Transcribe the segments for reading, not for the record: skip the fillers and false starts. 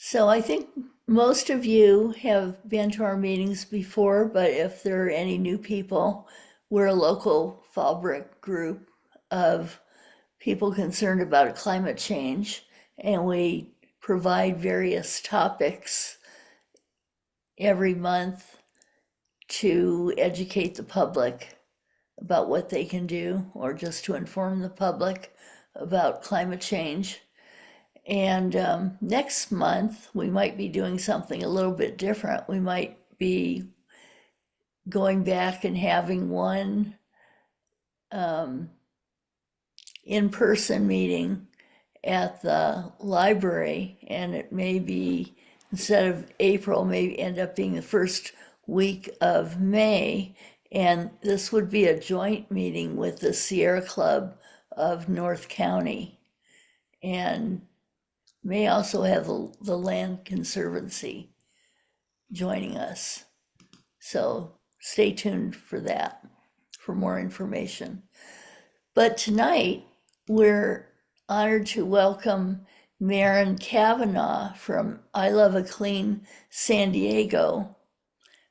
So I think most of you have been to our meetings before, but if there are any new people, we're a local Fallbrook group of people concerned about climate change, and we provide various topics every month to educate the public about what they can do or just to inform the public about climate change. And next month, we might be doing something a little bit different. We might be going back and having one um, in person meeting at the library. And it may be, instead of April, maybe end up being the first week of May. And this would be a joint meeting with the Sierra Club of North County. And may also have the Land Conservancy joining us. So stay tuned for that, for more information. But tonight, we're honored to welcome Maren Kavanagh from I Love a Clean San Diego.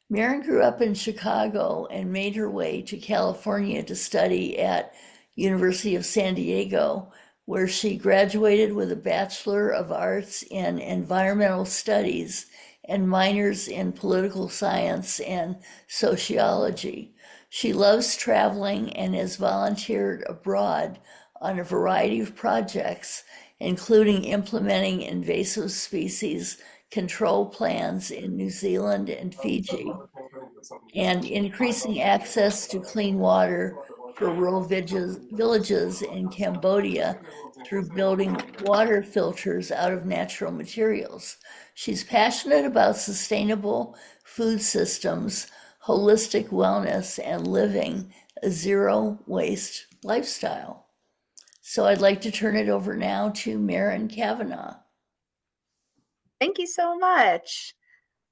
Maren grew up in Chicago and made her way to California to study at University of San Diego, where she graduated with a Bachelor of Arts in Environmental Studies and minors in Political Science and Sociology. She loves traveling and has volunteered abroad on a variety of projects, including implementing invasive species control plans in New Zealand and Fiji, and increasing access to clean water for rural villages in Cambodia through building water filters out of natural materials. She's passionate about sustainable food systems, holistic wellness, and living a zero waste lifestyle. So I'd like to turn it over now to Maren Kavanagh. Thank you so much.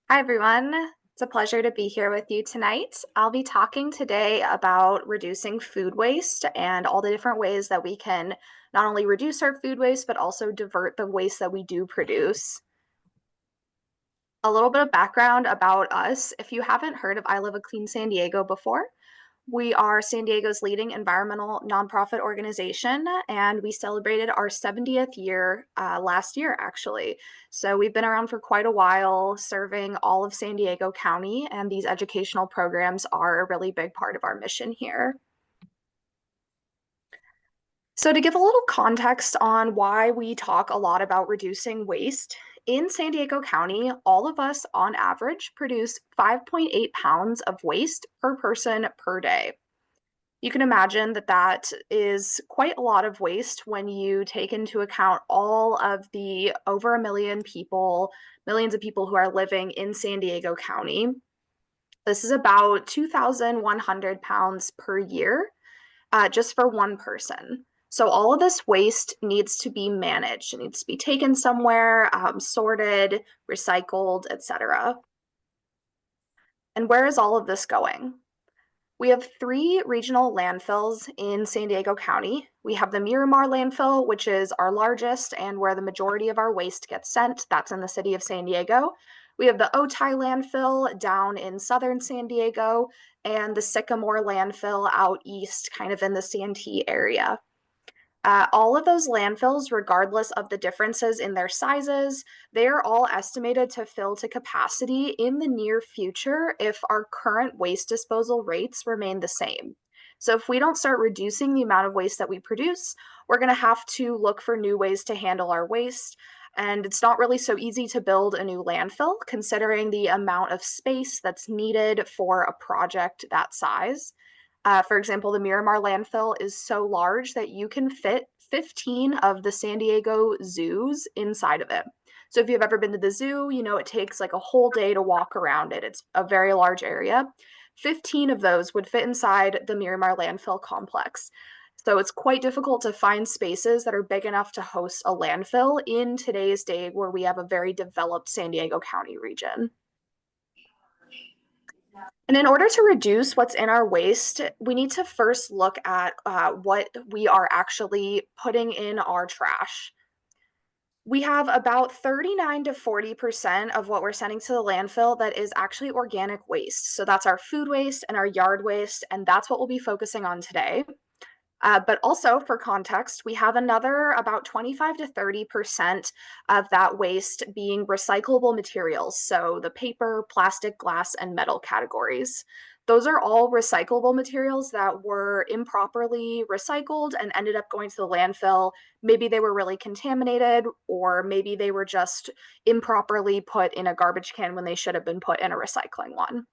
Hi, everyone. It's a pleasure to be here with you tonight. I'll be talking today about reducing food waste and all the different ways that we can not only reduce our food waste, but also divert the waste that we do produce. A little bit of background about us. If you haven't heard of I Love a Clean San Diego before, we are San Diego's leading environmental nonprofit organization, and we celebrated our 70th year last year, actually. So we've been around for quite a while, serving all of San Diego County, and these educational programs are a really big part of our mission here. So to give a little context on why we talk a lot about reducing waste, in San Diego County, all of us on average produce 5.8 pounds of waste per person per day. You can imagine that that is quite a lot of waste when you take into account all of the over a million people, millions of people who are living in San Diego County. This is about 2,100 pounds per year, just for one person. So all of this waste needs to be managed. It needs to be taken somewhere, sorted, recycled, etc. And where is all of this going? We have 3 regional landfills in San Diego County. We have the Miramar landfill, which is our largest and where the majority of our waste gets sent. That's in the city of San Diego. We have the Otay landfill down in southern San Diego and the Sycamore landfill out east, kind of in the Santee area. All of those landfills, regardless of the differences in their sizes, they are all estimated to fill to capacity in the near future if our current waste disposal rates remain the same. So if we don't start reducing the amount of waste that we produce, we're going to have to look for new ways to handle our waste. And it's not really so easy to build a new landfill, considering the amount of space that's needed for a project that size. For example, the Miramar landfill is so large that you can fit 15 of the San Diego zoos inside of it. So if you've ever been to the zoo, you know it takes like a whole day to walk around it. It's a very large area. 15 of those would fit inside the Miramar landfill complex. So it's quite difficult to find spaces that are big enough to host a landfill in today's day where we have a very developed San Diego County region. And in order to reduce what's in our waste, we need to first look at what we are actually putting in our trash. We have about 39 to 40% of what we're sending to the landfill that is actually organic waste. So that's our food waste and our yard waste, and that's what we'll be focusing on today. But also, for context, we have another about 25 to 30% of that waste being recyclable materials. So the paper, plastic, glass, and metal categories. Those are all recyclable materials that were improperly recycled and ended up going to the landfill. Maybe they were really contaminated, or maybe they were just improperly put in a garbage can when they should have been put in a recycling one.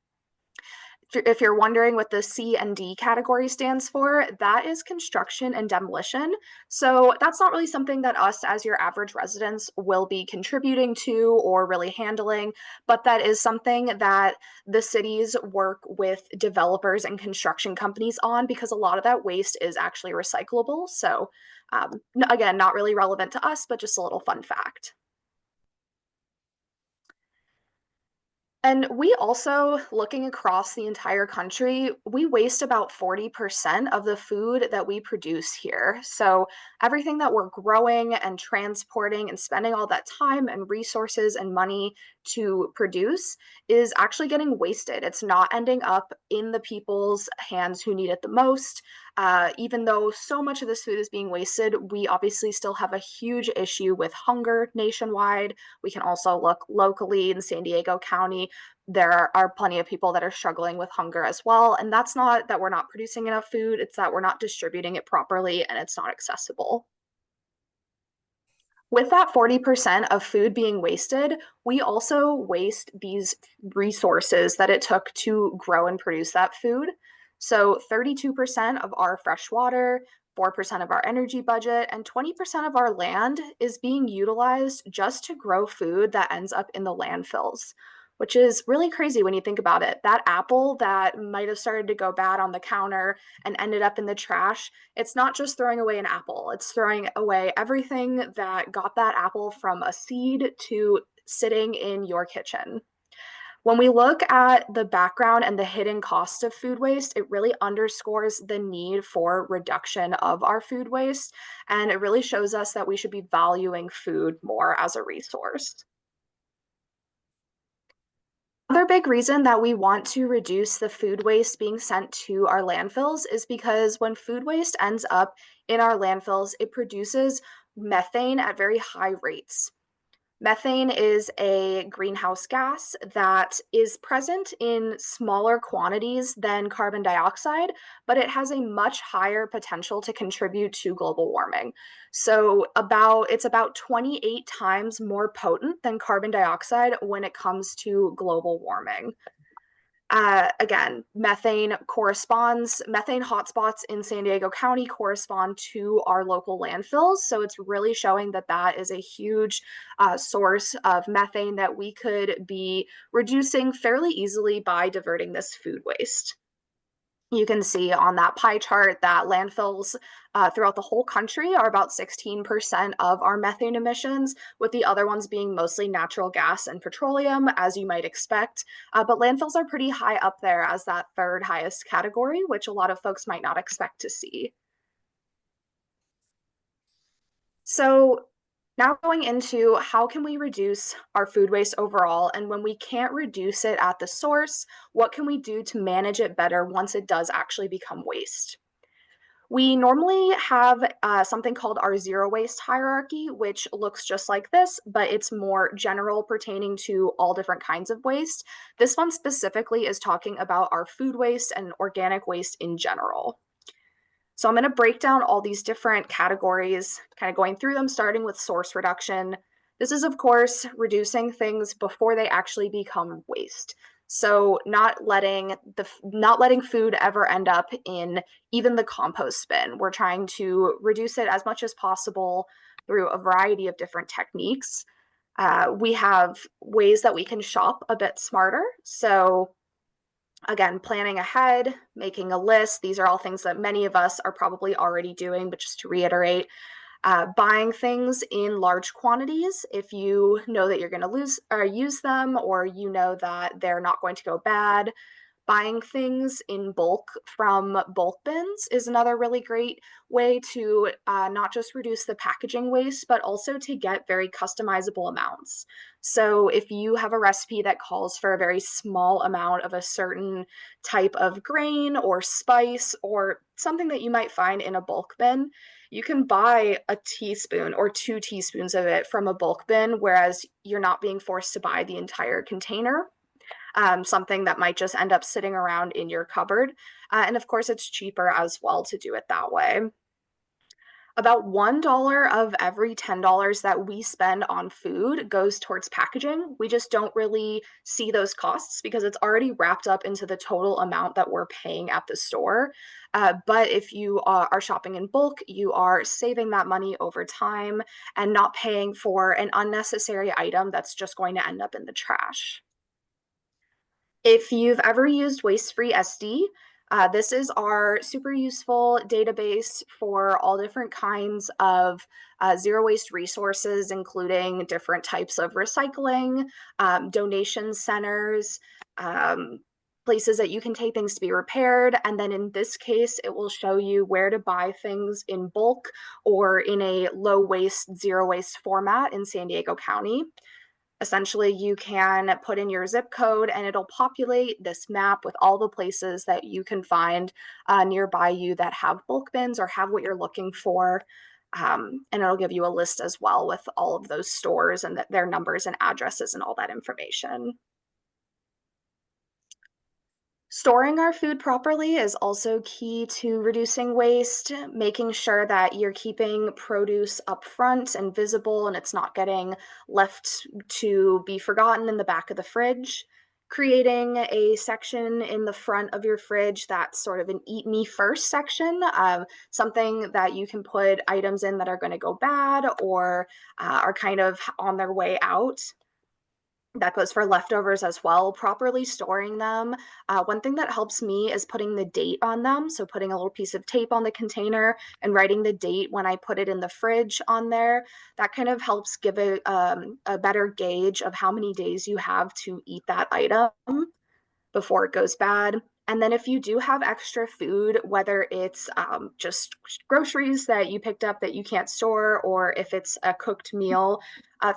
If you're wondering what the C and D category stands for, that is construction and demolition. So that's not really something that us as your average residents will be contributing to or really handling, but that is something that the cities work with developers and construction companies on because a lot of that waste is actually recyclable. So again, not really relevant to us, but just a little fun fact. And we also, looking across the entire country, we waste about 40% of the food that we produce here. So everything that we're growing and transporting and spending all that time and resources and money to produce is actually getting wasted. It's not ending up in the people's hands who need it the most. Even though so much of this food is being wasted, we obviously still have a huge issue with hunger nationwide. We can also look locally in San Diego County. There are plenty of people that are struggling with hunger as well. And that's not that we're not producing enough food, it's that we're not distributing it properly and it's not accessible. With that 40% of food being wasted, we also waste these resources that it took to grow and produce that food. So 32% of our fresh water, 4% of our energy budget, and 20% of our land is being utilized just to grow food that ends up in the landfills, which is really crazy when you think about it. That apple that might have started to go bad on the counter and ended up in the trash, it's not just throwing away an apple, it's throwing away everything that got that apple from a seed to sitting in your kitchen. When we look at the background and the hidden cost of food waste, it really underscores the need for reduction of our food waste. And it really shows us that we should be valuing food more as a resource. Another big reason that we want to reduce the food waste being sent to our landfills is because when food waste ends up in our landfills, it produces methane at very high rates. Methane is a greenhouse gas that is present in smaller quantities than carbon dioxide, but it has a much higher potential to contribute to global warming. So it's about 28 times more potent than carbon dioxide when it comes to global warming. Again, methane hotspots in San Diego County correspond to our local landfills. So it's really showing that that is a huge source of methane that we could be reducing fairly easily by diverting this food waste. You can see on that pie chart that landfills throughout the whole country are about 16% of our methane emissions, with the other ones being mostly natural gas and petroleum, as you might expect. But landfills are pretty high up there as that third highest category, which a lot of folks might not expect to see. So now going into how can we reduce our food waste overall, and when we can't reduce it at the source, what can we do to manage it better once it does actually become waste? We normally have something called our zero waste hierarchy, which looks just like this, but it's more general pertaining to all different kinds of waste. This one specifically is talking about our food waste and organic waste in general. So I'm going to break down all these different categories, kind of going through them, starting with source reduction. This is, of course, reducing things before they actually become waste. So not letting food ever end up in even the compost bin. We're trying to reduce it as much as possible through a variety of different techniques. We have ways that we can shop a bit smarter. So again, planning ahead, making a list. These are all things that many of us are probably already doing, but just to reiterate, buying things in large quantities if you know that you're going to lose or use them, or you know that they're not going to go bad. Buying things in bulk from bulk bins is another really great way to not just reduce the packaging waste, but also to get very customizable amounts. So if you have a recipe that calls for a very small amount of a certain type of grain or spice or something that you might find in a bulk bin, you can buy a teaspoon or 2 teaspoons of it from a bulk bin, whereas you're not being forced to buy the entire container, something that might just end up sitting around in your cupboard. And of course, it's cheaper as well to do it that way. About $1 of every $10 that we spend on food goes towards packaging. We just don't really see those costs because it's already wrapped up into the total amount that we're paying at the store. But if you are shopping in bulk, you are saving that money over time and not paying for an unnecessary item that's just going to end up in the trash. If you've ever used Waste-Free SD, this is our super useful database for all different kinds of zero waste resources, including different types of recycling, donation centers, um, places that you can take things to be repaired. And then in this case, it will show you where to buy things in bulk or in a low waste, zero waste format in San Diego County. Essentially, you can put in your zip code and it'll populate this map with all the places that you can find nearby you that have bulk bins or have what you're looking for. And it'll give you a list as well with all of those stores and their numbers and addresses and all that information. Storing our food properly is also key to reducing waste, making sure that you're keeping produce up front and visible and it's not getting left to be forgotten in the back of the fridge. Creating a section in the front of your fridge that's sort of an eat me first section, something that you can put items in that are going to go bad or are kind of on their way out. That goes for leftovers as well, properly storing them. One thing that helps me is putting the date on them. So, putting a little piece of tape on the container and writing the date when I put it in the fridge on there. That kind of helps give a better gauge of how many days you have to eat that item before it goes bad. And then if you do have extra food, whether it's just groceries that you picked up that you can't store, or if it's a cooked meal,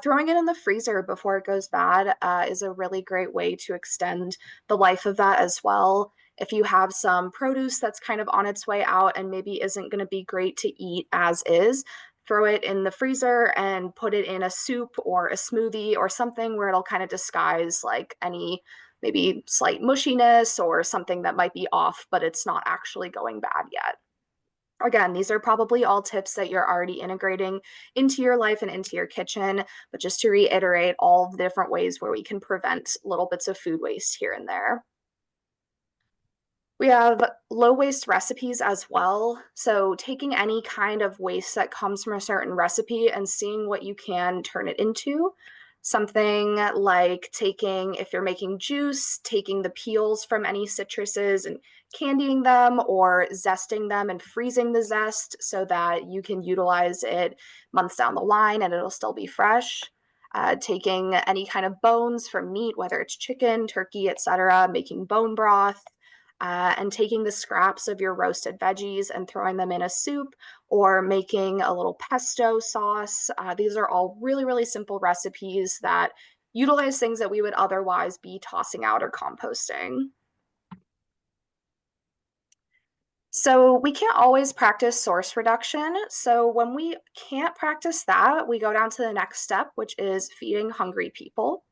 throwing it in the freezer before it goes bad is a really great way to extend the life of that as well. If you have some produce that's kind of on its way out and maybe isn't going to be great to eat as is, throw it in the freezer and put it in a soup or a smoothie or something where it'll kind of disguise like any maybe slight mushiness or something that might be off, but it's not actually going bad yet. Again, these are probably all tips that you're already integrating into your life and into your kitchen, but just to reiterate all the different ways where we can prevent little bits of food waste here and there. We have low waste recipes as well. So, taking any kind of waste that comes from a certain recipe and seeing what you can turn it into. Something like taking, if you're making juice, taking the peels from any citruses and candying them or zesting them and freezing the zest so that you can utilize it months down the line and it'll still be fresh. Taking any kind of bones from meat, whether it's chicken, turkey, etc., making bone broth, and taking the scraps of your roasted veggies and throwing them in a soup or making a little pesto sauce. These are all really, really simple recipes that utilize things that we would otherwise be tossing out or composting. So we can't always practice source reduction. So when we can't practice that, we go down to the next step, which is feeding hungry people.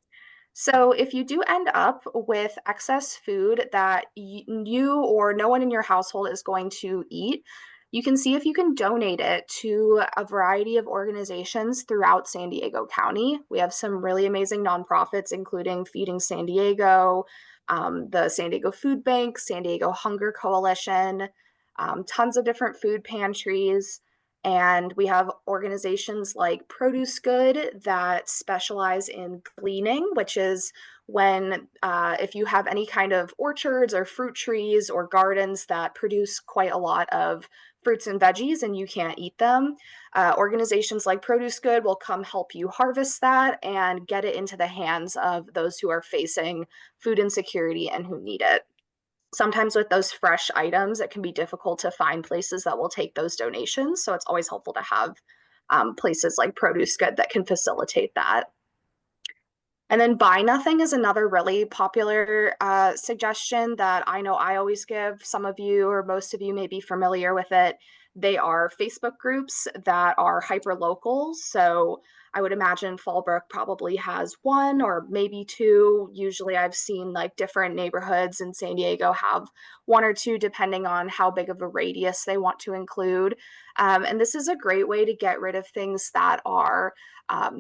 So, if you do end up with excess food that you or no one in your household is going to eat, you can see if you can donate it to a variety of organizations throughout San Diego County. We have some really amazing nonprofits, including Feeding San Diego, the San Diego Food Bank, San Diego Hunger Coalition, tons of different food pantries. And we have organizations like Produce Good that specialize in gleaning, which is when, if you have any kind of orchards or fruit trees or gardens that produce quite a lot of fruits and veggies and you can't eat them, organizations like Produce Good will come help you harvest that and get it into the hands of those who are facing food insecurity and who need it. Sometimes with those fresh items, it can be difficult to find places that will take those donations. So it's always helpful to have places like Produce Good that can facilitate that. And then buy nothing is another really popular suggestion that I know I always give. Some of you or most of you may be familiar with it. They are Facebook groups that are hyper local. So I would imagine Fallbrook probably has one or maybe two. Usually I've seen like different neighborhoods in San Diego have one or two, depending on how big of a radius they want to include. And this is a great way to get rid of things that are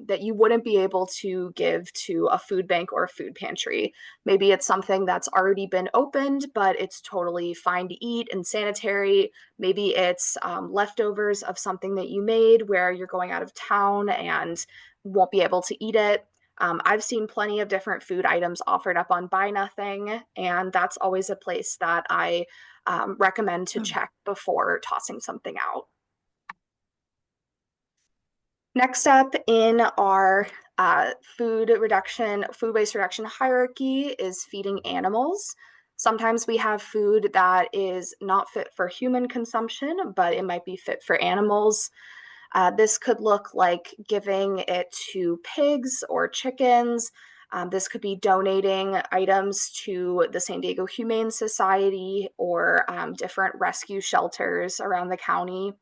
that you wouldn't be able to give to a food bank or a food pantry. Maybe it's something that's already been opened, but it's totally fine to eat and sanitary. Maybe it's leftovers of something that you made where you're going out of town and won't be able to eat it. I've seen plenty of different food items offered up on Buy Nothing, and that's always a place that I recommend to check before tossing something out. Next up in our food waste reduction hierarchy is feeding animals. Sometimes we have food that is not fit for human consumption, but it might be fit for animals. This could look like giving it to pigs or chickens. This could be donating items to the San Diego Humane Society or different rescue shelters around the county.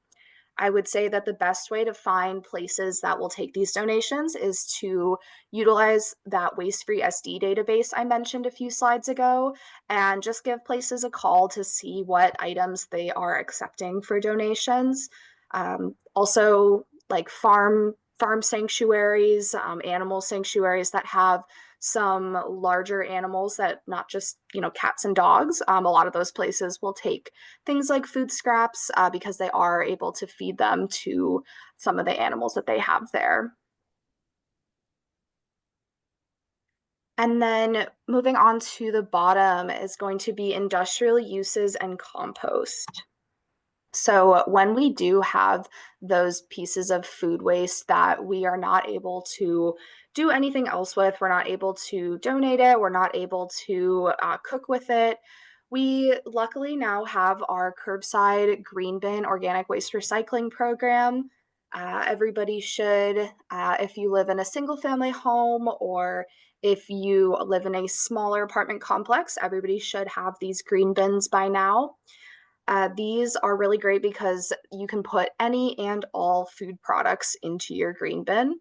I would say that the best way to find places that will take these donations is to utilize that Waste Free SD database I mentioned a few slides ago and just give places a call to see what items they are accepting for donations. Also, like farm sanctuaries, animal sanctuaries that have some larger animals that not just cats and dogs. A lot of those places will take things like food scraps because they are able to feed them to some of the animals that they have there. And then moving on to the bottom is going to be industrial uses and compost. So when we do have those pieces of food waste that we are not able to do anything else with, we're not able to donate it, we're not able to cook with it, we luckily now have our curbside green bin organic waste recycling program. Everybody should, if you live in a single family home or if you live in a smaller apartment complex, everybody should have these green bins by now. These are really great because you can put any and all food products into your green bin.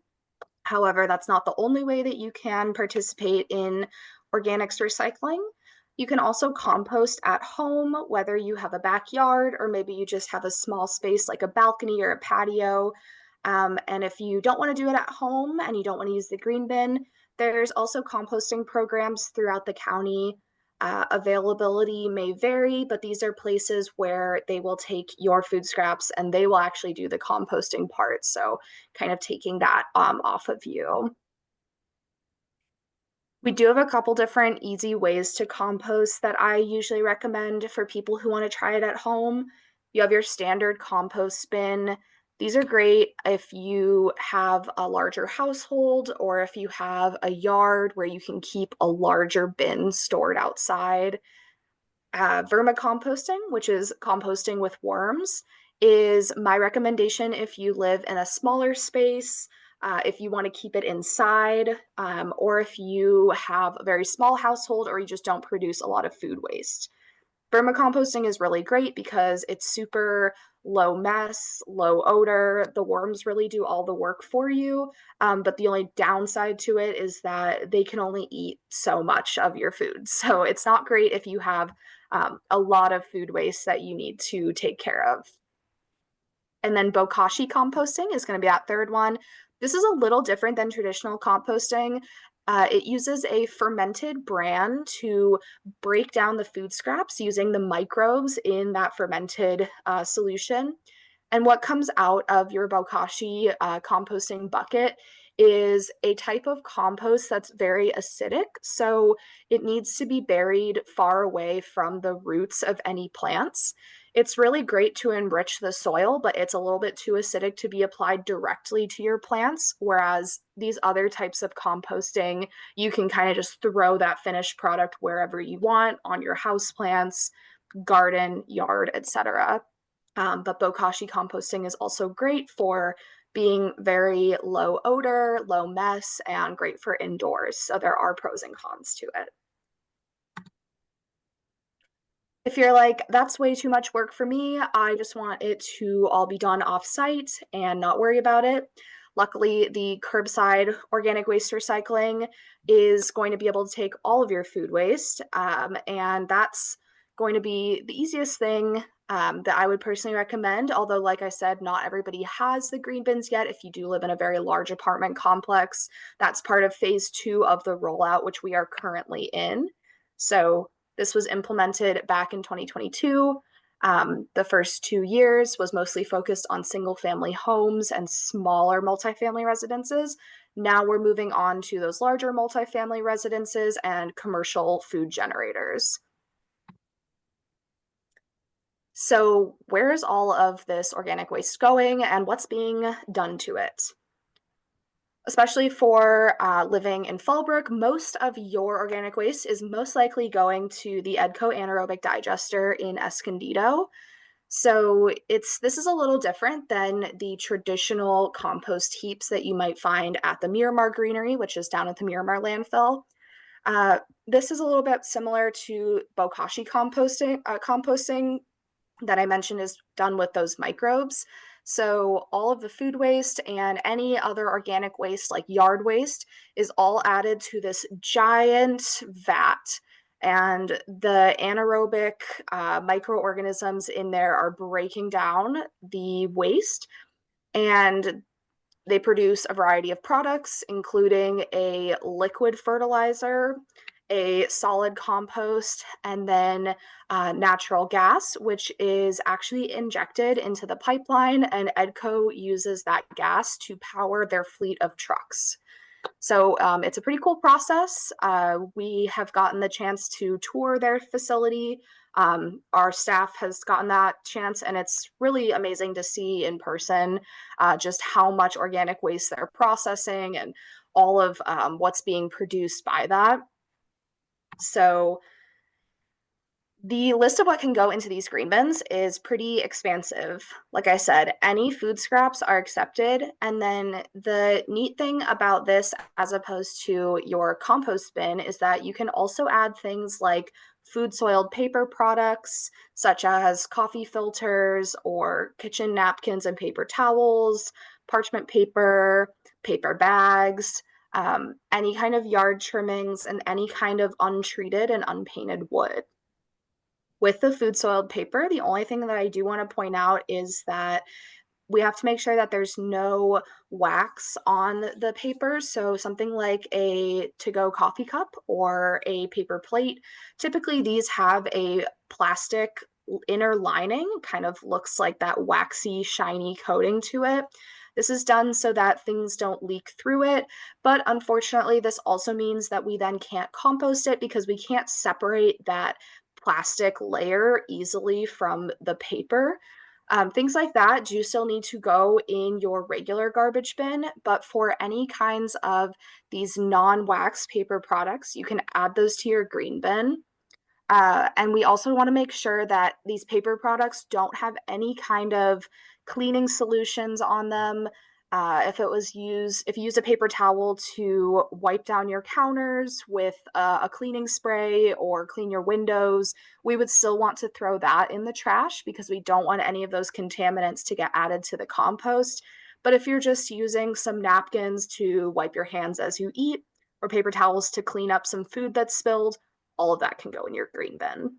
However, that's not the only way that you can participate in organics recycling. You can also compost at home, whether you have a backyard or maybe you just have a small space like a balcony or a patio. And if you don't want to do it at home and you don't want to use the green bin, there's also composting programs throughout the county. Availability may vary, but these are places where they will take your food scraps and they will actually do the composting part. So, kind of taking that off of you. We do have a couple different easy ways to compost that I usually recommend for people who want to try it at home. You have your standard compost bin. These are great if you have a larger household or if you have a yard where you can keep a larger bin stored outside. Vermicomposting, which is composting with worms, is my recommendation if you live in a smaller space, if you want to keep it inside, or if you have a very small household or you just don't produce a lot of food waste. Vermicomposting is really great because it's super low mess, low odor. The worms really do all the work for you. But the only downside to it is that they can only eat so much of your food. So it's not great if you have a lot of food waste that you need to take care of. And then bokashi composting is going to be that third one. This is a little different than traditional composting. It uses a fermented bran to break down the food scraps using the microbes in that fermented solution. And what comes out of your bokashi composting bucket is a type of compost that's very acidic. So it needs to be buried far away from the roots of any plants. It's really great to enrich the soil, but it's a little bit too acidic to be applied directly to your plants. Whereas these other types of composting, you can kind of just throw that finished product wherever you want on your house plants, garden, yard, etc. But bokashi composting is also great for being very low odor, low mess, and great for indoors. So there are pros and cons to it. If you're like, that's way too much work for me, I just want it to all be done off site and not worry about it. Luckily, the curbside organic waste recycling is going to be able to take all of your food waste. And that's going to be the easiest thing that I would personally recommend. Although, like I said, not everybody has the green bins yet. If you do live in a very large apartment complex, that's part of phase 2 of the rollout, which we are currently in. So this was implemented back in 2022. The first 2 years was mostly focused on single family homes and smaller multifamily residences. Now we're moving on to those larger multifamily residences and commercial food generators. So, where is all of this organic waste going and what's being done to it? Especially for living in Fallbrook, most of your organic waste is most likely going to the Edco anaerobic digester in Escondido. So this is a little different than the traditional compost heaps that you might find at the Miramar Greenery, which is down at the Miramar landfill. Uh, this is a little bit similar to bokashi composting that I mentioned is done with those microbes. So all of the food waste and any other organic waste like yard waste is all added to this giant vat. And the anaerobic microorganisms in there are breaking down the waste, and they produce a variety of products, including a liquid fertilizer, a solid compost, and then natural gas, which is actually injected into the pipeline. And Edco uses that gas to power their fleet of trucks. So it's a pretty cool process. We have gotten the chance to tour their facility. Our staff has gotten that chance, and it's really amazing to see in person just how much organic waste they're processing and all of what's being produced by that. So the list of what can go into these green bins is pretty expansive. Like I said, any food scraps are accepted. And then the neat thing about this, as opposed to your compost bin, is that you can also add things like food soiled paper products, such as coffee filters or kitchen napkins and paper towels, parchment paper, paper bags, any kind of yard trimmings, and any kind of untreated and unpainted wood. With the food soiled paper, the only thing that I do want to point out is that we have to make sure that there's no wax on the paper. So something like a to-go coffee cup or a paper plate, typically these have a plastic inner lining, kind of looks like that waxy, shiny coating to it. This is done so that things don't leak through it. But unfortunately, this also means that we then can't compost it because we can't separate that plastic layer easily from the paper. Things like that do still need to go in your regular garbage bin, but for any kinds of these non-wax paper products, you can add those to your green bin. And we also want to make sure that these paper products don't have any kind of cleaning solutions on them. If you use a paper towel to wipe down your counters with a cleaning spray or clean your windows, we would still want to throw that in the trash because we don't want any of those contaminants to get added to the compost. But if you're just using some napkins to wipe your hands as you eat or paper towels to clean up some food that's spilled, all of that can go in your green bin.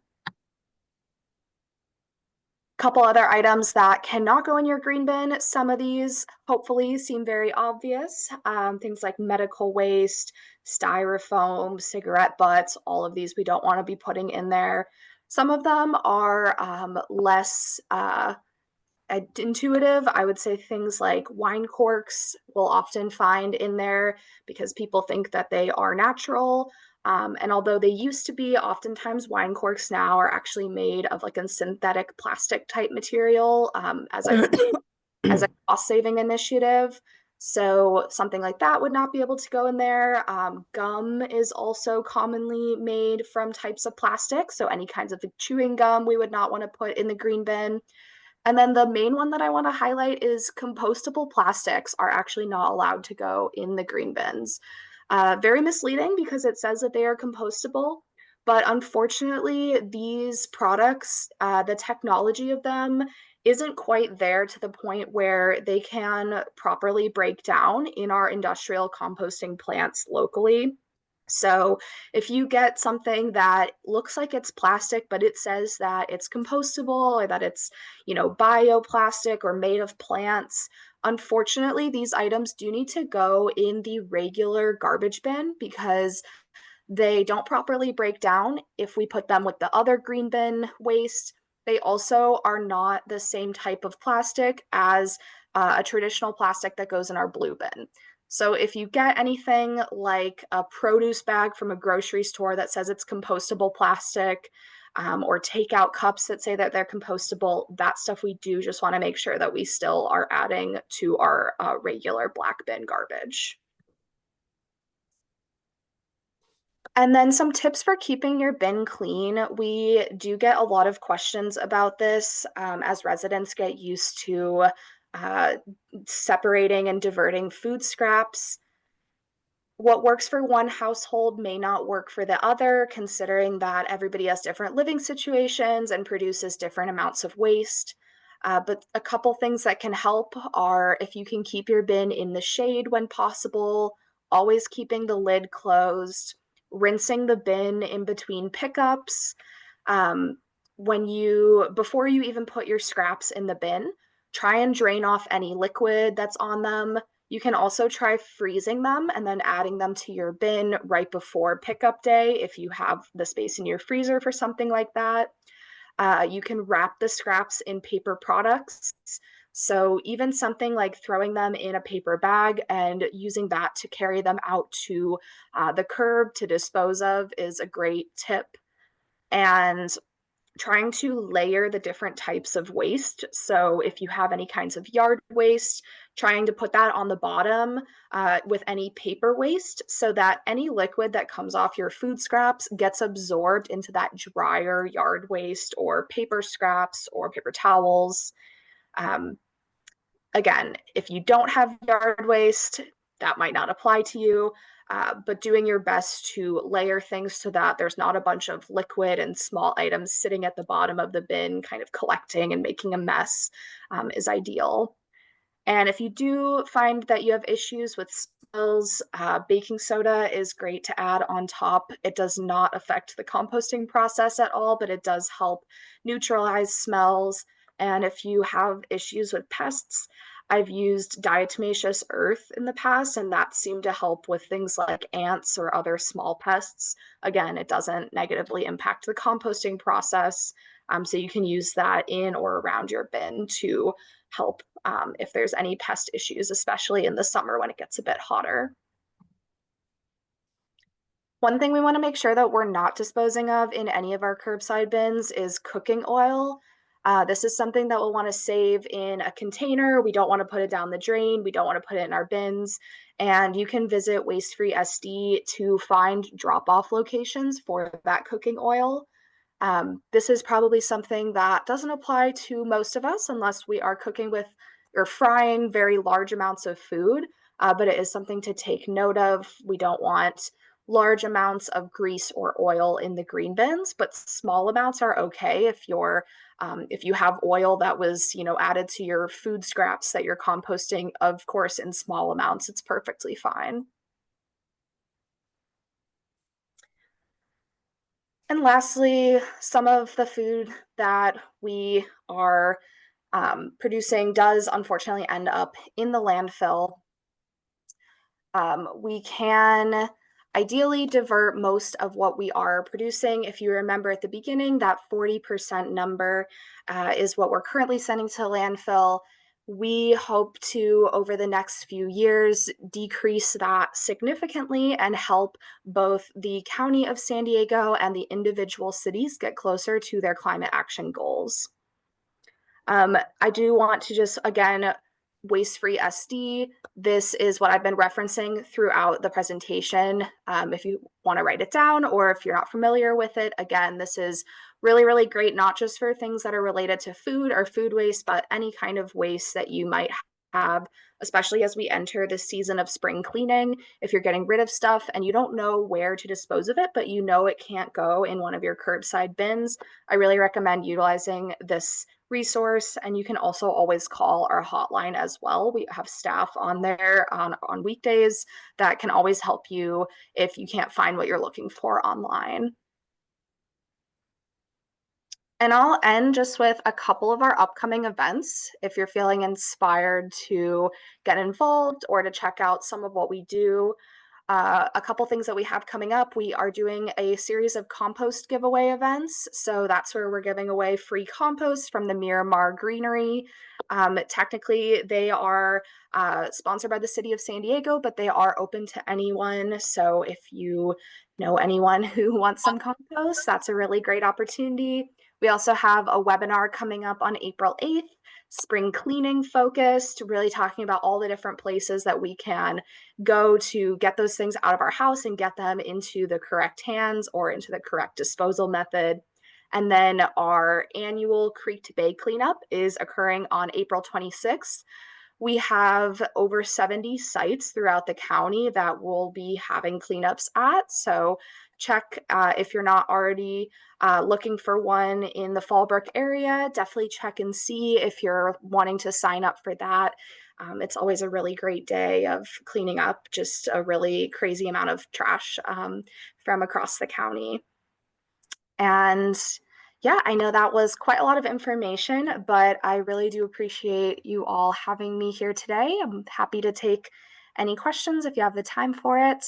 Couple other items that cannot go in your green bin. Some of these hopefully seem very obvious. Things like medical waste, styrofoam, cigarette butts, all of these we don't want to be putting in there. Some of them are less intuitive. I would say things like wine corks we'll often find in there because people think that they are natural. And although they used to be, oftentimes wine corks now are actually made of like a synthetic plastic type material, as a cost saving initiative. So something like that would not be able to go in there. Gum is also commonly made from types of plastic. So any kinds of chewing gum we would not want to put in the green bin. And then the main one that I want to highlight is compostable plastics are actually not allowed to go in the green bins. Very misleading because it says that they are compostable, but unfortunately, these products, the technology of them isn't quite there to the point where they can properly break down in our industrial composting plants locally. So if you get something that looks like it's plastic, but it says that it's compostable or that it's, bioplastic or made of plants, unfortunately, these items do need to go in the regular garbage bin because they don't properly break down if we put them with the other green bin waste. They also are not the same type of plastic as a traditional plastic that goes in our blue bin. So if you get anything like a produce bag from a grocery store that says it's compostable plastic, or takeout cups that say that they're compostable, that stuff we do just want to make sure that we still are adding to our regular black bin garbage. And then some tips for keeping your bin clean. We do get a lot of questions about this as residents get used to uh, separating and diverting food scraps. What works for one household may not work for the other, considering that everybody has different living situations and produces different amounts of waste. But a couple things that can help are if you can keep your bin in the shade when possible, always keeping the lid closed, rinsing the bin in between pickups. Um, before you even put your scraps in the bin, try and drain off any liquid that's on them. You can also try freezing them and then adding them to your bin right before pickup day if you have the space in your freezer for something like that. You can wrap the scraps in paper products. So even something like throwing them in a paper bag and using that to carry them out to the curb to dispose of is a great tip. And trying to layer the different types of waste. So if you have any kinds of yard waste, trying to put that on the bottom with any paper waste so that any liquid that comes off your food scraps gets absorbed into that drier yard waste or paper scraps or paper towels. Um, Again, if you don't have yard waste, that might not apply to you. But doing your best to layer things so that there's not a bunch of liquid and small items sitting at the bottom of the bin, kind of collecting and making a mess, is ideal. And if you do find that you have issues with spills, baking soda is great to add on top. It does not affect the composting process at all, but it does help neutralize smells. And if you have issues with pests, I've used diatomaceous earth in the past, and that seemed to help with things like ants or other small pests. Again, it doesn't negatively impact the composting process. So you can use that in or around your bin to help if there's any pest issues, especially in the summer when it gets a bit hotter. One thing we want to make sure that we're not disposing of in any of our curbside bins is cooking oil. This is something that we'll want to save in a container. We don't want to put it down the drain. We don't want to put it in our bins. And you can visit Waste Free SD to find drop off locations for that cooking oil. This is probably something that doesn't apply to most of us unless we are cooking with or frying very large amounts of food, but it is something to take note of. We don't want large amounts of grease or oil in the green bins, but small amounts are okay if you have oil that was added to your food scraps that you're composting, of course, in small amounts, it's perfectly fine. And lastly, some of the food that we are producing does unfortunately end up in the landfill. We can ideally divert most of what we are producing. If you remember at the beginning, that 40% number is what we're currently sending to landfill. We hope to, over the next few years, decrease that significantly and help both the County of San Diego and the individual cities get closer to their climate action goals. I do want to just, again, waste-free SD. This is what I've been referencing throughout the presentation. If you want to write it down or if you're not familiar with it, again, this is really, really great, not just for things that are related to food or food waste, but any kind of waste that you might have, especially as we enter the season of spring cleaning. If you're getting rid of stuff and you don't know where to dispose of it, but you know it can't go in one of your curbside bins, I really recommend utilizing this resource. And you can also always call our hotline as well. We have staff on there on weekdays that can always help you if you can't find what you're looking for online. And I'll end just with a couple of our upcoming events. If you're feeling inspired to get involved or to check out some of what we do, a couple things that we have coming up. We are doing a series of compost giveaway events. So that's where we're giving away free compost from the Miramar Greenery. Technically, they are sponsored by the city of San Diego, but they are open to anyone. So if you know anyone who wants some compost, that's a really great opportunity. We also have a webinar coming up on April 8th, spring cleaning focused, really talking about all the different places that we can go to get those things out of our house and get them into the correct hands or into the correct disposal method. And then our annual Creek to Bay cleanup is occurring on April 26th. We have over 70 sites throughout the county that we'll be having cleanups at. So check if you're not already looking for one in the Fallbrook area, definitely check and see if you're wanting to sign up for that. It's always a really great day of cleaning up just a really crazy amount of trash from across the county. And yeah, I know that was quite a lot of information, but I really do appreciate you all having me here today. I'm happy to take any questions if you have the time for it.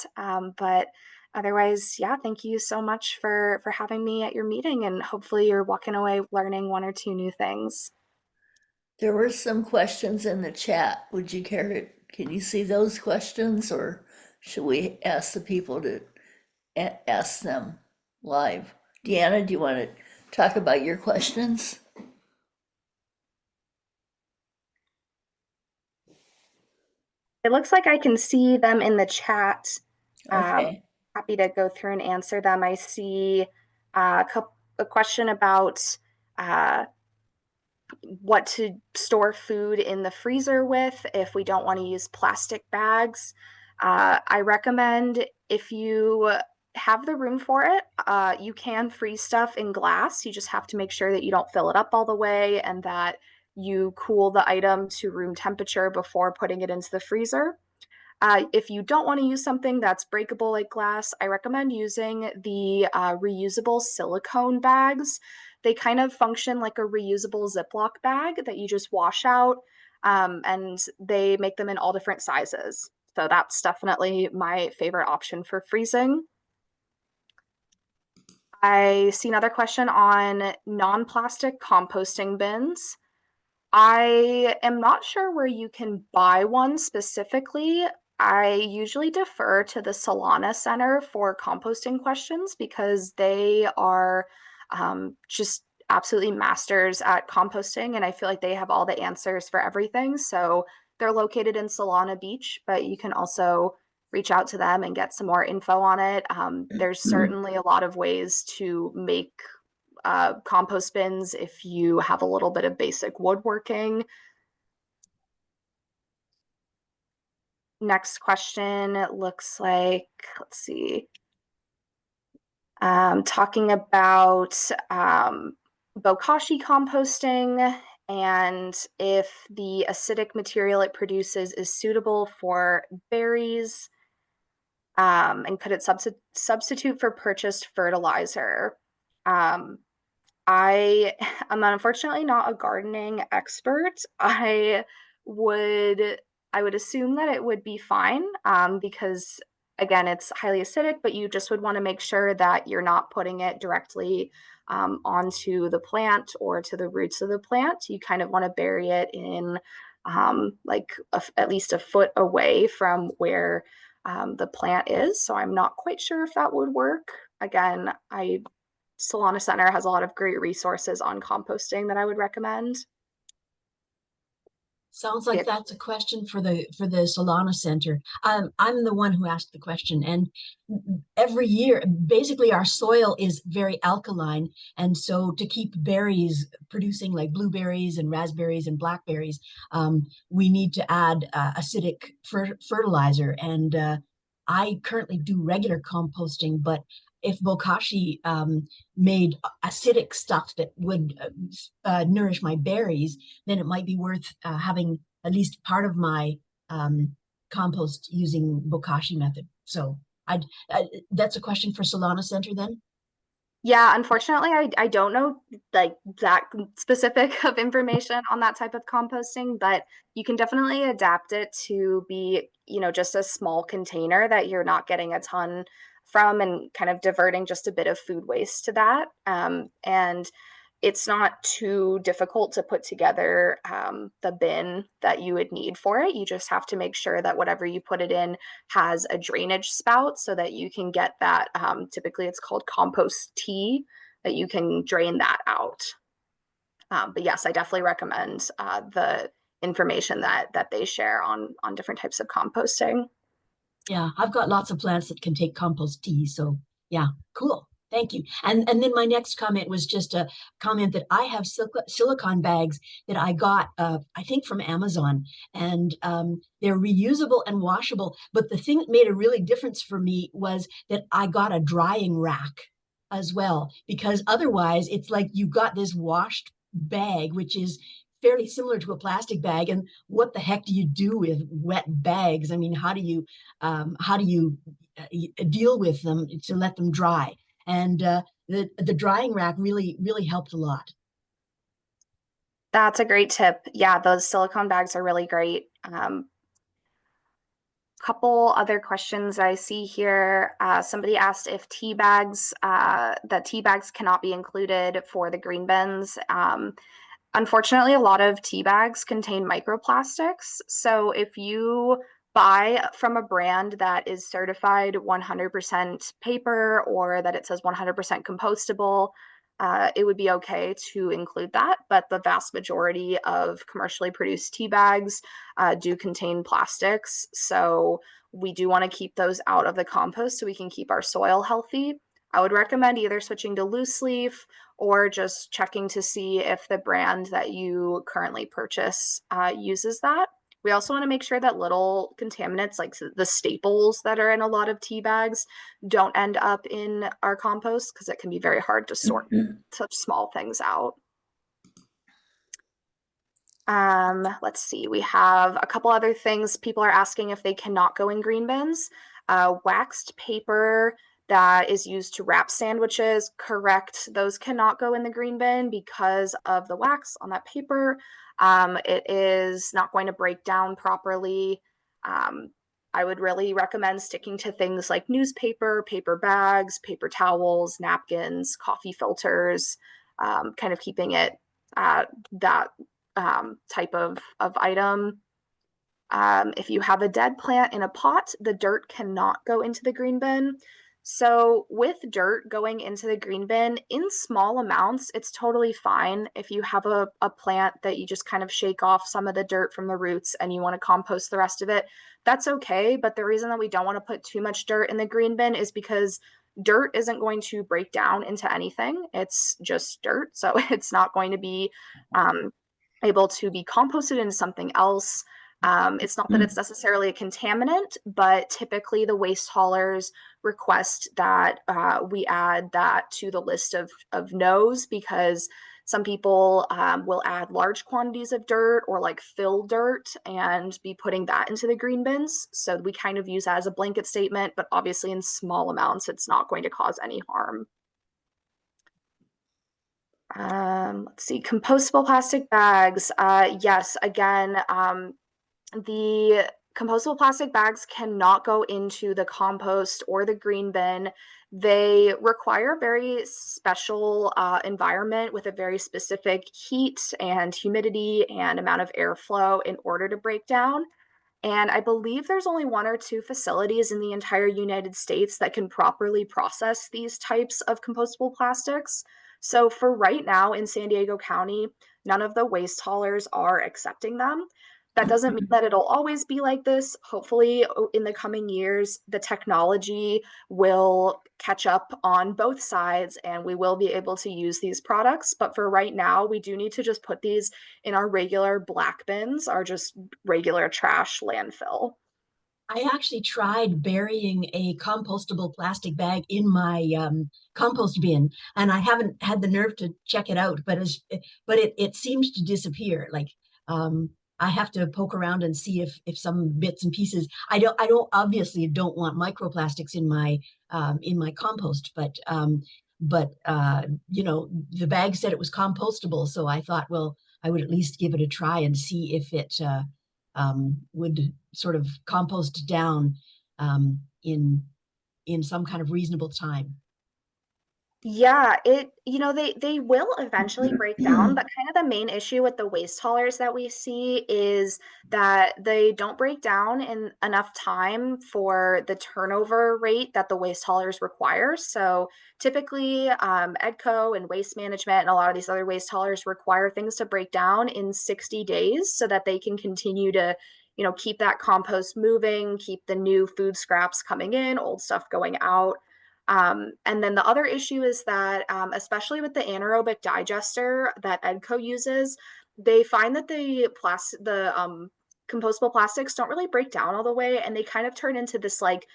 But otherwise, yeah, thank you so much for having me at your meeting, and hopefully you're walking away learning one or two new things. There were some questions in the chat. Would you care to, can you see those questions or should we ask the people to ask them live? Deanna, do you want to talk about your questions? It looks like I can see them in the chat. Okay. Happy to go through and answer them. I see a question about uh, what to store food in the freezer with if we don't want to use plastic bags. I recommend, if you have the room for it, you can freeze stuff in glass. You just have to make sure that you don't fill it up all the way and that you cool the item to room temperature before putting it into the freezer. If you don't want to use something that's breakable like glass, I recommend using the reusable silicone bags. They kind of function like a reusable Ziploc bag that you just wash out, and they make them in all different sizes. So that's definitely my favorite option for freezing. I see another question on non-plastic composting bins. I am not sure where you can buy one specifically. I usually defer to the Solana Center for composting questions because they are just absolutely masters at composting, and I feel like they have all the answers for everything. So they're located in Solana Beach, but you can also reach out to them and get some more info on it. There's certainly a lot of ways to make compost bins if you have a little bit of basic woodworking. Next question looks like, let's see, talking about bokashi composting and if the acidic material it produces is suitable for berries, and could it substitute for purchased fertilizer? Um, I am unfortunately not a gardening expert. Would I would assume that it would be fine, because again, it's highly acidic, but you just would want to make sure that you're not putting it directly onto the plant or to the roots of the plant. You kind of want to bury it in like at least a foot away from where the plant is. So I'm not quite sure if that would work. Again, Solana Center has a lot of great resources on composting that I would recommend. Sounds like Yeah. that's a question for the Solana Center. I'm the one who asked the question, and every year, basically, our soil is very alkaline, and so to keep berries producing like blueberries and raspberries and blackberries, we need to add acidic fertilizer. And I currently do regular composting, but if bokashi made acidic stuff that would nourish my berries, then it might be worth having at least part of my um, compost using bokashi method. So that's a question for Solana Center then. Yeah, unfortunately, I don't know like that specific of information on that type of composting, but you can definitely adapt it to be, just a small container that you're not getting a ton from and kind of diverting just a bit of food waste to that. And it's not too difficult to put together the bin that you would need for it. You just have to make sure that whatever you put it in has a drainage spout so that you can get that. Typically, it's called compost tea, that you can drain that out. But yes, I definitely recommend the information that they share on different types of composting. Yeah, I've got lots of plants that can take compost tea. So yeah, cool. Thank you. And then my next comment was just a comment that I have silicone bags that I got, I think from Amazon, and they're reusable and washable. But the thing that made a really difference for me was that I got a drying rack as well, because otherwise it's like you got this washed bag, which is fairly similar to a plastic bag. And what the heck do you do with wet bags? I mean, how do you deal with them to let them dry? And the drying rack really helped a lot. That's a great tip. Yeah, those silicone bags are really great. Couple other questions I see here. Somebody asked if that tea bags cannot be included for the green bins. Unfortunately, a lot of tea bags contain microplastics. So if you buy from a brand that is certified 100% paper or that it says 100% compostable, it would be okay to include that. But the vast majority of commercially produced tea bags do contain plastics. So we do want to keep those out of the compost so we can keep our soil healthy. I would recommend either switching to loose leaf or just checking to see if the brand that you currently purchase uses that. We also want to make sure that little contaminants like the staples that are in a lot of tea bags don't end up in our compost because it can be very hard to sort such small things out. Let's see, we have a couple other things. People are asking if they cannot go in green bins. Waxed paper that is used to wrap sandwiches, correct. Those cannot go in the green bin because of the wax on that paper. It is not going to break down properly. Um, I would really recommend sticking to things like newspaper, paper bags, paper towels, napkins, coffee filters, kind of keeping it at that type of item. If you have a dead plant in a pot, the dirt cannot go into the green bin. So, with dirt going into the green bin in small amounts, it's totally fine. If you have a plant that you just kind of shake off some of the dirt from the roots and you want to compost the rest of it, that's okay. But the reason that we don't want to put too much dirt in the green bin is because dirt isn't going to break down into anything. It's just dirt. So, it's not going to be able to be composted into something else. It's not that it's necessarily a contaminant, but typically the waste haulers request that we add that to the list of no's because some people will add large quantities of dirt or like fill dirt and be putting that into the green bins. So we kind of use that as a blanket statement, but obviously in small amounts, it's not going to cause any harm. Let's see, compostable plastic bags. Yes, again, the compostable plastic bags cannot go into the compost or the green bin. They require a very special environment with a very specific heat and humidity and amount of airflow in order to break down. And I believe there's only one or two facilities in the entire United States that can properly process these types of compostable plastics. So for right now in San Diego County, none of the waste haulers are accepting them. That doesn't mean that it'll always be like this. Hopefully, in the coming years, the technology will catch up on both sides and we will be able to use these products. But for right now, we do need to just put these in our regular black bins, our just regular trash landfill. I actually tried burying a compostable plastic bag in my compost bin, and I haven't had the nerve to check it out. But it seems to disappear. Like um, I have to poke around and see if some bits and pieces. I don't obviously don't want microplastics in my compost, but you know, the bag said it was compostable, so I thought, well, I would at least give it a try and see if it would sort of compost down um, in in some kind of reasonable time. Yeah, they will eventually break down, but kind of the main issue with the waste haulers that we see is that they don't break down in enough time for the turnover rate that the waste haulers require. So typically, EDCO and waste management and a lot of these other waste haulers require things to break down in 60 days so that they can continue to, keep that compost moving, keep the new food scraps coming in, old stuff going out. And then the other issue is that, especially with the anaerobic digester that EDCO uses, they find that the compostable plastics don't really break down all the way, and they kind of turn into this like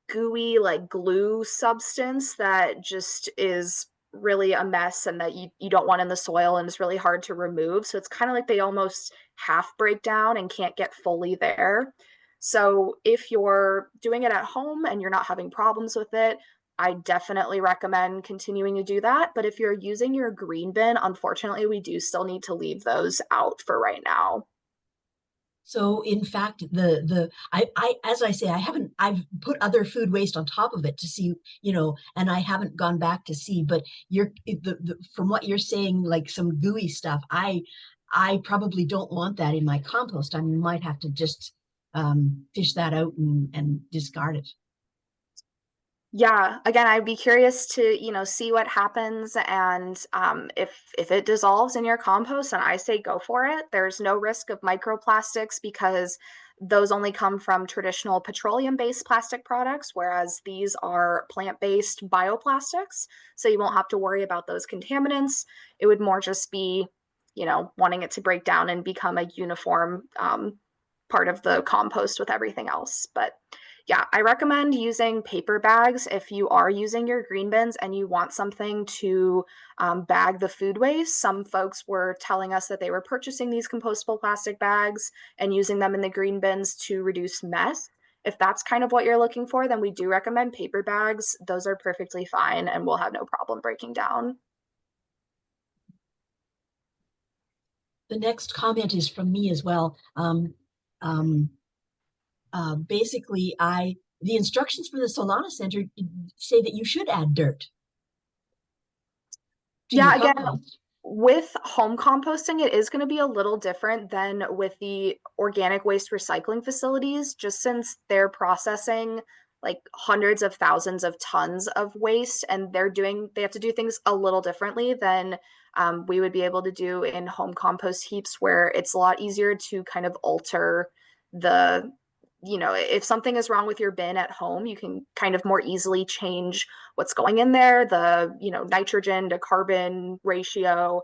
gooey, like glue substance that just is really a mess and that you don't want in the soil and is really hard to remove. So it's kind of like they almost half break down and can't get fully there. So if you're doing it at home and you're not having problems with it, I definitely recommend continuing to do that. But if you're using your green bin, unfortunately, we do still need to leave those out for right now. So in fact, I as I say, I've put other food waste on top of it to see, you know, and I haven't gone back to see, but from what you're saying, like some gooey stuff, I probably don't want that in my compost. I might have to just fish that out and discard it. Yeah, again, I'd be curious to, see what happens and if it dissolves in your compost, and I say go for it. There's no risk of microplastics because those only come from traditional petroleum-based plastic products, whereas these are plant-based bioplastics. So you won't have to worry about those contaminants. It would more just be, wanting it to break down and become a uniform part of the compost with everything else. But yeah, I recommend using paper bags if you are using your green bins and you want something to bag the food waste. Some folks were telling us that they were purchasing these compostable plastic bags and using them in the green bins to reduce mess. If that's kind of what you're looking for, then we do recommend paper bags. Those are perfectly fine and will have no problem breaking down. The next comment is from me as well. Um, Basically, the instructions for the Solana Center say that you should add dirt to your Yeah, again, compost. with home composting, it is going to be a little different than with the organic waste recycling facilities, just since they're processing like hundreds of thousands of tons of waste and they have to do things a little differently than we would be able to do in home compost heaps, where it's a lot easier to kind of alter the if something is wrong with your bin at home, you can kind of more easily change what's going in there, the nitrogen to carbon ratio.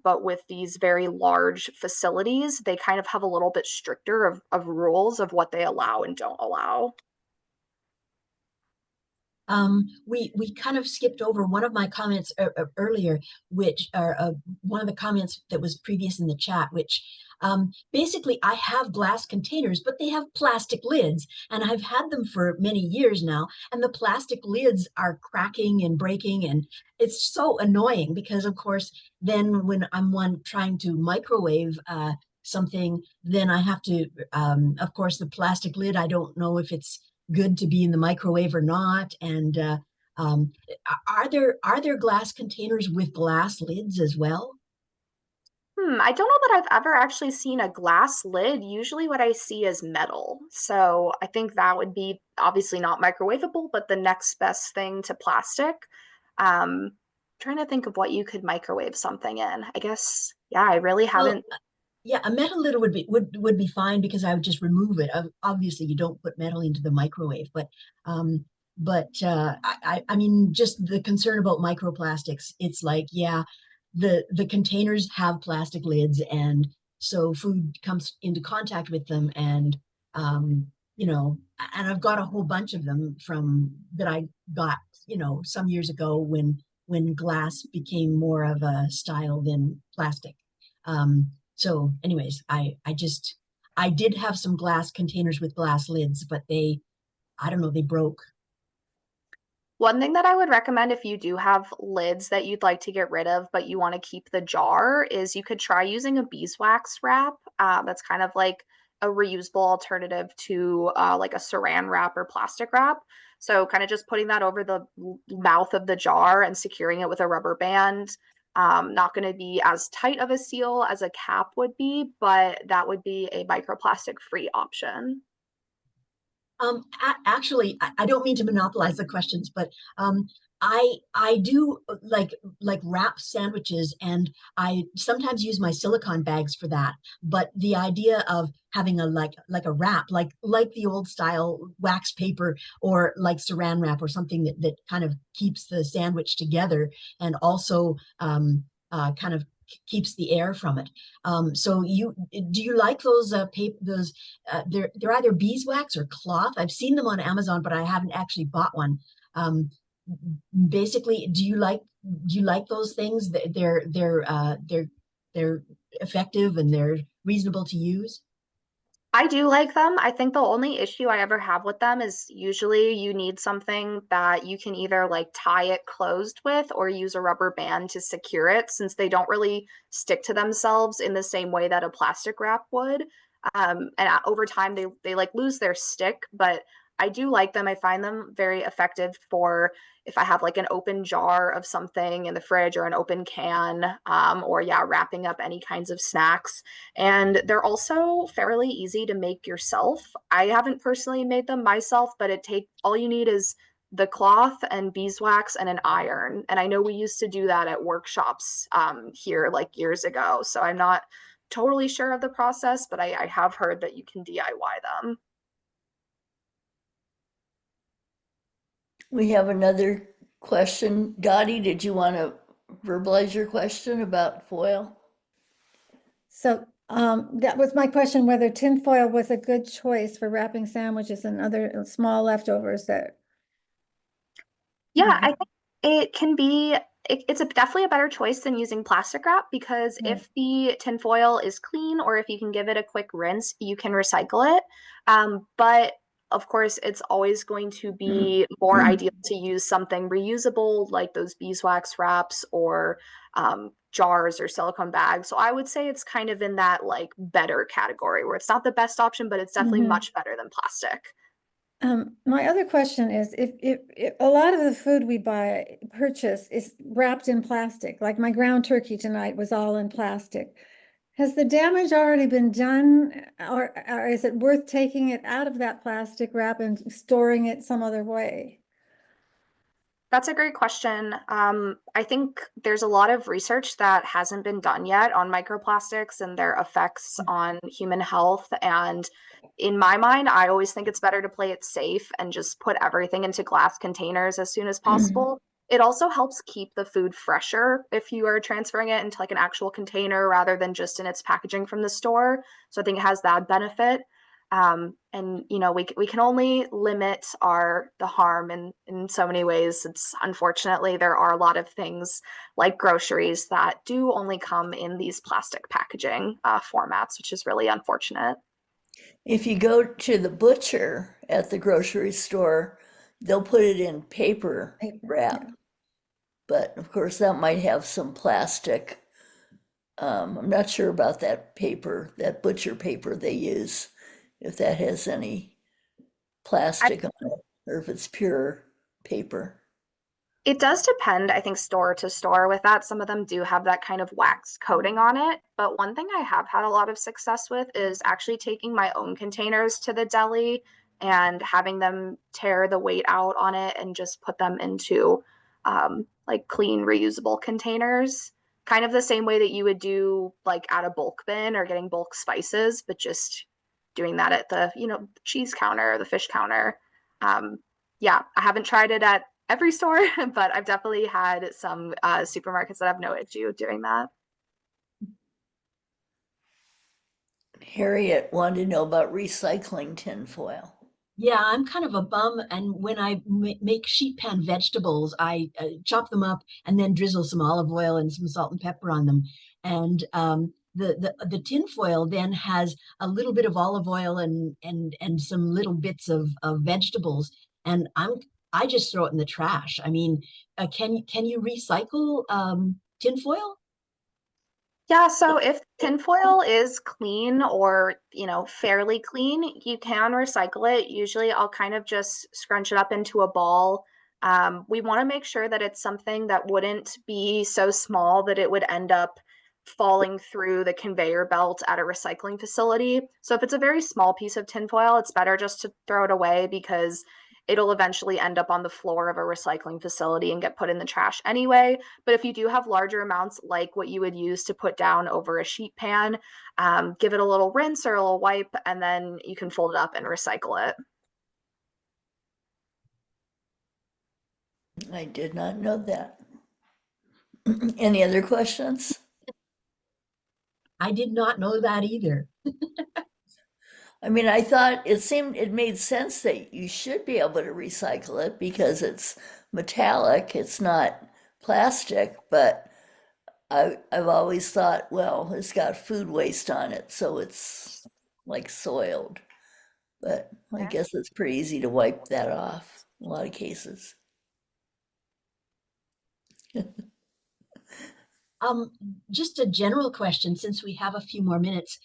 But with these very large facilities, they kind of have a little bit stricter of rules of what they allow and don't allow. We kind of skipped over one of my comments earlier, which are one of the comments that was previous in the chat, which basically I have glass containers, but they have plastic lids, and I've had them for many years now, and the plastic lids are cracking and breaking, and it's so annoying because, of course, then when I'm trying to microwave something, then I have to, of course, the plastic lid, I don't know if it's good to be in the microwave or not. And um, are there glass containers with glass lids as well? I don't know that I've ever actually seen a glass lid. Usually what I see is metal. So I think that would be obviously not microwavable, but the next best thing to plastic. Trying to think of what you could microwave something in. I guess, yeah, I really Well, haven't. yeah, a metal lid would be fine because I would just remove it. Obviously, you don't put metal into the microwave, um, I mean, just the concern about microplastics. It's like, yeah, the containers have plastic lids, and so food comes into contact with them, and um, and I've got a whole bunch of them from that I got, some years ago when glass became more of a style than plastic. So anyways, I did have some glass containers with glass lids, but I don't know, they broke. One thing that I would recommend if you do have lids that you'd like to get rid of, but you want to keep the jar, is you could try using a beeswax wrap. That's kind of like a reusable alternative to like a saran wrap or plastic wrap. So, kind of just putting that over the mouth of the jar and securing it with a rubber band. Not going to be as tight of a seal as a cap would be, but that would be a microplastic free option. Actually, I don't mean to monopolize the questions, but I do like wrap sandwiches, and I sometimes use my silicone bags for that. But the idea of having a like a wrap, like the old style wax paper or like saran wrap or something that kind of keeps the sandwich together and also kind of keeps the air from it. So do you like those paper those they're either beeswax or cloth. I've seen them on Amazon, but I haven't actually bought one. Um, Basically, do you like those things? They're effective and they're reasonable to use. I do like them. I think the only issue I ever have with them is usually you need something that you can either like tie it closed with or use a rubber band to secure it since they don't really stick to themselves in the same way that a plastic wrap would. And over time they like lose their stick, but I do like them. I find them very effective for if I have like an open jar of something in the fridge or an open can, or yeah, wrapping up any kinds of snacks. And they're also fairly easy to make yourself. I haven't personally made them myself, but it take all you need is the cloth and beeswax and an iron. And I know we used to do that at workshops here like years ago. So I'm not totally sure of the process, but I have heard that you can DIY them. We have another question. Dottie, did you want to verbalize your question about foil? So that was my question, whether tinfoil was a good choice for wrapping sandwiches and other small leftovers that Yeah, we I have. think it can be, it's definitely a better choice than using plastic wrap because Right. if the tinfoil is clean or if you can give it a quick rinse, you can recycle it. But of course, it's always going to be more ideal to use something reusable like those beeswax wraps or jars or silicone bags. So I would say it's kind of in that like better category where it's not the best option, but it's definitely Mhm. much better than plastic. My other question is if a lot of the food we purchase is wrapped in plastic, like my ground turkey tonight was all in plastic. Has the damage already been done, or is it worth taking it out of that plastic wrap and storing it some other way? That's a great question. I think there's a lot of research that hasn't been done yet on microplastics and their effects on human health. And in my mind, I always think it's better to play it safe and just put everything into glass containers as soon as possible. It also helps keep the food fresher if you are transferring it into like an actual container rather than just in its packaging from the store. So I think it has that benefit. And you know, we can only limit our the harm in so many ways. It's unfortunately there are a lot of things like groceries that do only come in these plastic packaging formats, which is really unfortunate. If you go to the butcher at the grocery store, they'll put it in paper Paper, wrap, yeah. but of course that might have some plastic I'm not sure about that paper, that butcher paper they use, if that has any plastic on it or if it's pure paper. It does depend, I think, store to store with that. Some of them do have that kind of wax coating on it. But one thing I have had a lot of success with is actually taking my own containers to the deli and having them tear the weight out on it and just put them into like clean, reusable containers. Kind of the same way that you would do like at a bulk bin or getting bulk spices, but just doing that at the, cheese counter or the fish counter. Um, yeah, I haven't tried it at every store, but I've definitely had some supermarkets that have no issue doing that. Harriet wanted to know about recycling tinfoil. Yeah, I'm kind of a bum. And when I make sheet pan vegetables, I chop them up and then drizzle some olive oil and some salt and pepper on them. And the tin foil then has a little bit of olive oil and some little bits of vegetables. And I just throw it in the trash. I mean, can you recycle tin foil? Yeah, so if tinfoil is clean or, fairly clean, you can recycle it. Usually I'll kind of just scrunch it up into a ball. We want to make sure that it's something that wouldn't be so small that it would end up falling through the conveyor belt at a recycling facility. So if it's a very small piece of tinfoil, it's better just to throw it away because it'll eventually end up on the floor of a recycling facility and get put in the trash anyway. But if you do have larger amounts, like what you would use to put down over a sheet pan, give it a little rinse or a little wipe, and then you can fold it up and recycle it. I did not know that. Any other questions? I did not know that either. I mean, I thought it made sense that you should be able to recycle it because it's metallic, it's not plastic, but I've always thought, well, it's got food waste on it, so it's like soiled. But I guess it's pretty easy to wipe that off in a lot of cases. Um, just a general question, since we have a few more minutes.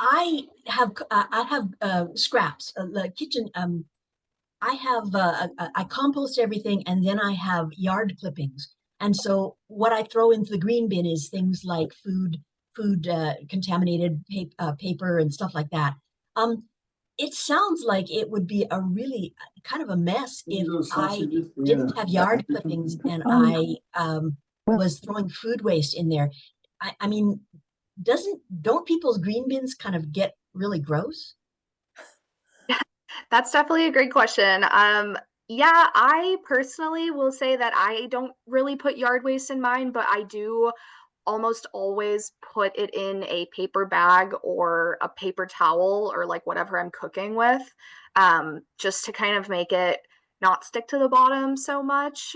I I have scraps, like kitchen. I have I compost everything, and then I have yard clippings. And so what I throw into the green bin is things like food contaminated paper and stuff like that. Um, it sounds like it would be a really kind of a mess if I didn't have yard clippings and I was throwing food waste in there. I mean, don't people's green bins kind of get really gross? That's definitely a great question. Yeah, I personally will say that I don't really put yard waste in mine, but I do almost always put it in a paper bag or a paper towel or like whatever I'm cooking with, just to kind of make it not stick to the bottom so much.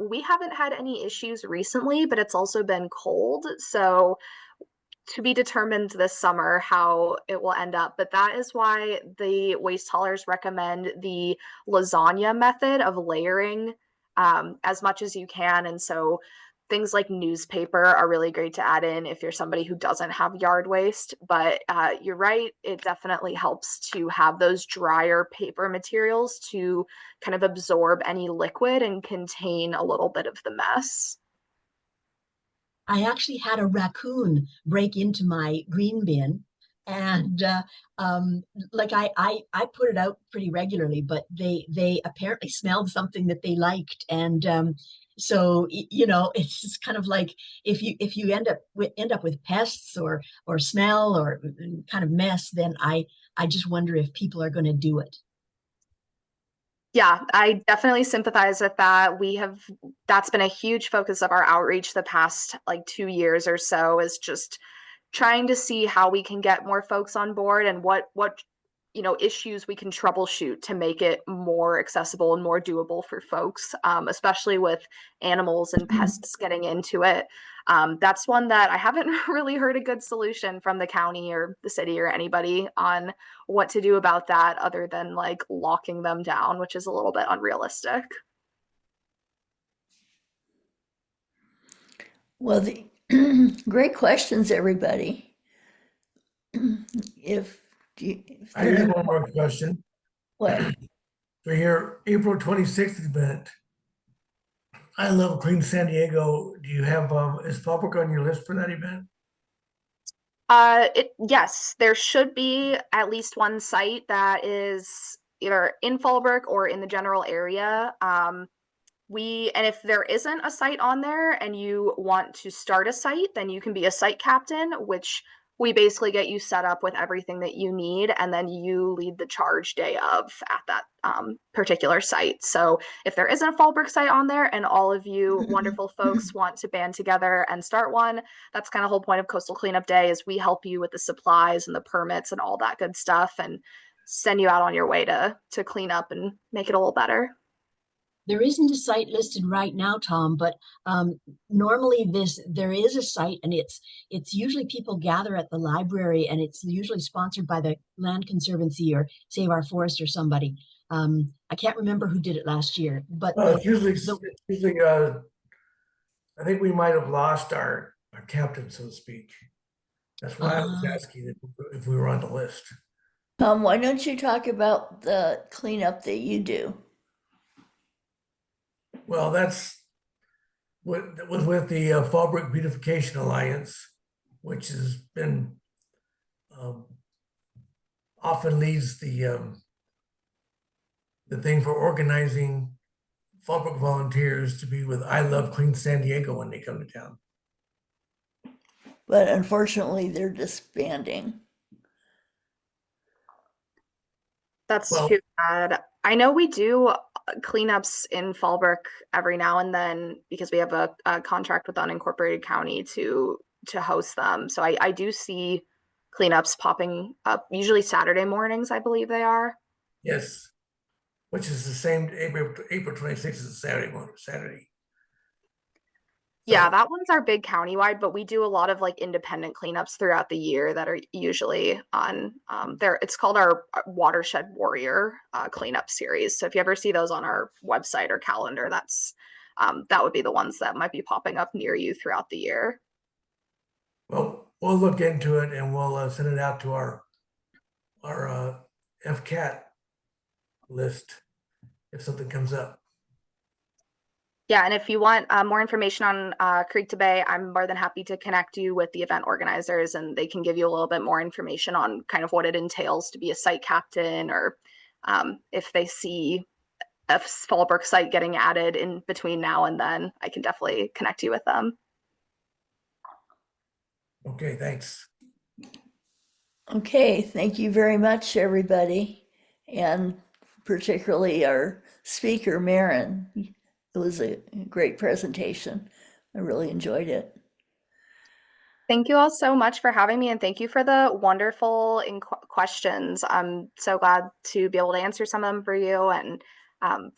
We haven't had any issues recently, but it's also been cold. So to be determined this summer how it will end up. But that is why the waste haulers recommend the lasagna method of layering as much as you can. And so things like newspaper are really great to add in if you're somebody who doesn't have yard waste. But you're right, it definitely helps to have those drier paper materials to kind of absorb any liquid and contain a little bit of the mess. I actually had a raccoon break into my green bin, and like I put it out pretty regularly, but they apparently smelled something that they liked, and so it's just kind of like if you end up with pests or smell or kind of mess, then I just wonder if people are going to do it. Yeah, I definitely sympathize with that. That's been a huge focus of our outreach the past like 2 years or so, is just trying to see how we can get more folks on board and what issues we can troubleshoot to make it more accessible and more doable for folks, especially with animals and pests getting into it. That's one that I haven't really heard a good solution from the county or the city or anybody on what to do about that other than like locking them down, which is a little bit unrealistic. Well, Great questions, everybody. If, if I have one more question. what? For your April 26th event, I Love Clean San Diego, do you have, is Fallbrook on your list for that event? Yes, there should be at least one site that is either in Fallbrook or in the general area. And if there isn't a site on there and you want to start a site, then you can be a site captain, which we basically get you set up with everything that you need, and then you lead the charge day of at that particular site. So if there isn't a Fallbrook site on there and all of you wonderful folks want to band together and start one, that's kind of the whole point of Coastal Cleanup Day is we help you with the supplies and the permits and all that good stuff and send you out on your way to clean up and make it a little better. There isn't a site listed right now, Tom, but normally there is a site, and it's usually people gather at the library, and it's usually sponsored by the Land Conservancy or Save Our Forest or somebody. I can't remember who did it last year, but Well, it's usually, I think we might have lost our captain, so to speak. That's why I was asking if we were on the list. Tom, why don't you talk about the cleanup that you do? Well, that's what that was with the Fallbrook Beautification Alliance, which has been often leads the thing for organizing Fallbrook volunteers to be with I Love Clean San Diego when they come to town. But unfortunately, they're disbanding. That's Well, too bad. I know we do cleanups in Fallbrook every now and then because we have a contract with unincorporated county to host them. So I do see cleanups popping up, usually Saturday mornings, I believe they are. yes, which is the same April 26th is a Saturday. Yeah, So, that one's our big countywide, but we do a lot of like independent cleanups throughout the year that are usually on there. It's called our Watershed Warrior cleanup series. So if you ever see those on our website or calendar, that would be the ones that might be popping up near you throughout the year. well, we'll look into it and we'll send it out to our FCAT list if something comes up. Yeah, and if you want more information on Creek to Bay, I'm more than happy to connect you with the event organizers, and they can give you a little bit more information on kind of what it entails to be a site captain, or if they see a Fallbrook site getting added in between now and then, I can definitely connect you with them. Okay, thanks. Okay, thank you very much, everybody. And particularly our speaker, Maren. It was a great presentation. I really enjoyed it. Thank you all so much for having me, and thank you for the wonderful questions. I'm so glad to be able to answer some of them for you, and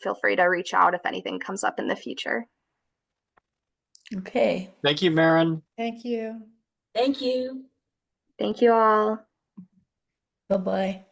feel free to reach out if anything comes up in the future. Okay. Thank you, Maren. Thank you. thank you. Thank you all. Bye-bye.